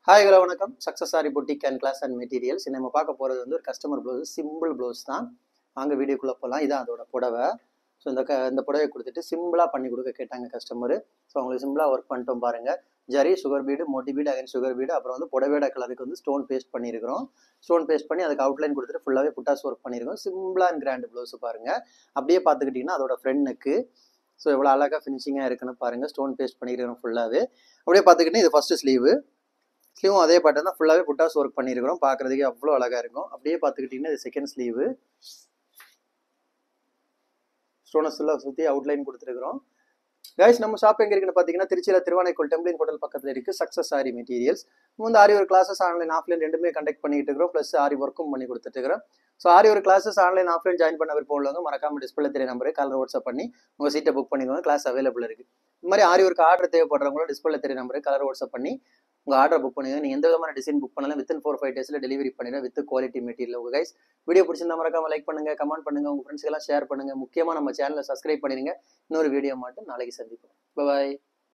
Hi hello வணக்கம். Success sari boutique and class and materials. நம்ம பார்க்க போகிறது வந்து ஒரு கஸ்டமர் ப்ளவுஸ், சிம்பிள் ப்ளவுஸ் தான். வாங்க வீடியோக்குள்ளே போகலாம். இதான் அதோட புடவை. ஸோ இந்த புடவை கொடுத்துட்டு சிம்பிளாக பண்ணி கொடுக்க கேட்டாங்க கஸ்டமரு. ஸோ அவங்களுக்கு சிம்பிளாக ஒர்க் பண்ணிட்டோம் பாருங்கள். Zari, sugar bead, Moti bead, again sugar bead, அப்புறம் வந்து புடவையோட கலருக்கு வந்து ஸ்டோன் பேஸ்ட் பண்ணியிருக்கிறோம். ஸ்டோன் பேஸ்ட் பண்ணி அதுக்கு அவுட்லைன் கொடுத்துட்டு ஃபுல்லாகவே புட்டாஸ் ஒர்க் பண்ணியிருக்கோம். சிம்பிளாக அண்ட் கிராண்ட் ப்ளவுஸ் பாருங்கள். அப்படியே பார்த்துக்கிட்டிங்கன்னா அதோட ஃப்ரெண்டுக்கு ஸோ எவ்வளோ அழகாக ஃபினிஷிங்காக இருக்குன்னு பாருங்கள். ஸ்டோன் பேஸ்ட் பண்ணியிருக்கிறோம் ஃபுல்லாகவே. அப்படியே பார்த்துக்கிட்டிங்கன்னா இது ஃபஸ்ட்டு ஸ்லீவு. ஸ்லீவும் அதே பேட்டர்ன் தான், ஃபுல்லாகவே புட்டாஸ் ஒர்க் பண்ணியிருக்கிறோம். பார்க்குறதுக்கே அவ்வளோ அழகாக இருக்கும். அப்படியே பார்த்துக்கிட்டிங்கன்னா இது செகண்ட் ஸ்லீவு. ஸ்டோனஸ் ஃபுல்லாக சுற்றி அவுட்லைன் கொடுத்துருக்குறோம். கைஸ், நம்ம ஷாப் எங்கே இருக்குன்னு பார்த்தீங்கன்னா திருச்சியில் திருவானைக்கோள் டெம்பிளின் ஹோட்டல் பக்கத்தில் இருக்குது. Success sorry materials. வந்து ஆரி ஒரு கிளாஸஸ் ஆன்லைன் ஆஃப்லைன் ரெண்டுமே கண்டக்ட் பண்ணிட்டு இருக்கிறோம். ப்ளஸ் ஆரி ஒர்க்கும் பண்ணி கொடுத்துட்டு இருக்கிறோம். ஸோ ஆரி ஒரு கிளாஸஸ் ஆன்லைன் ஆஃப்லைன் ஜாயின் பண்ண விருப்பம் உள்ளவங்க மறக்காம டிஸ்பிளே தெரிய நம்பரு காலர் வாட்ஸ்அப் பண்ணி உங்கள் சீட்டை புக் பண்ணிக்கோங்க. கிளாஸ் அவைலபிள் இருக்குது. இந்த மாதிரி ஆரி ஒர்க்கு ஆர்டர் தேவைப்படுறவங்களும் டிஸ்பிளே தெரிய நம்பரு காலர் வாட்ஸ்அப் பண்ணி உங்கள் ஆர்டர் புக் பண்ணுங்க. நீங்கள் எந்த விதமான டிசைன் புக் பண்ணாலும் வித்தின் 4-5 டேஸில் டெலிவரி பண்ணிடுறேன் வித் குவாலிட்டி மெட்டீரியல். உங்கள் கைஸ் வீடியோ பிடிச்சிருந்தா மறக்காம லைக் பண்ணுங்கள், கமெண்ட் பண்ணுங்கள், உங்கள் ஃப்ரெண்ட்ஸ்க்கெல்லாம் ஷேர் பண்ணுங்கள். முக்கியமாக நம்ம சேனலை சப்ஸ்கிரைப் பண்ணிடுங்க. இன்னொரு வீடியோ மட்டும் நாளைக்கு சந்திப்போம். பாய்.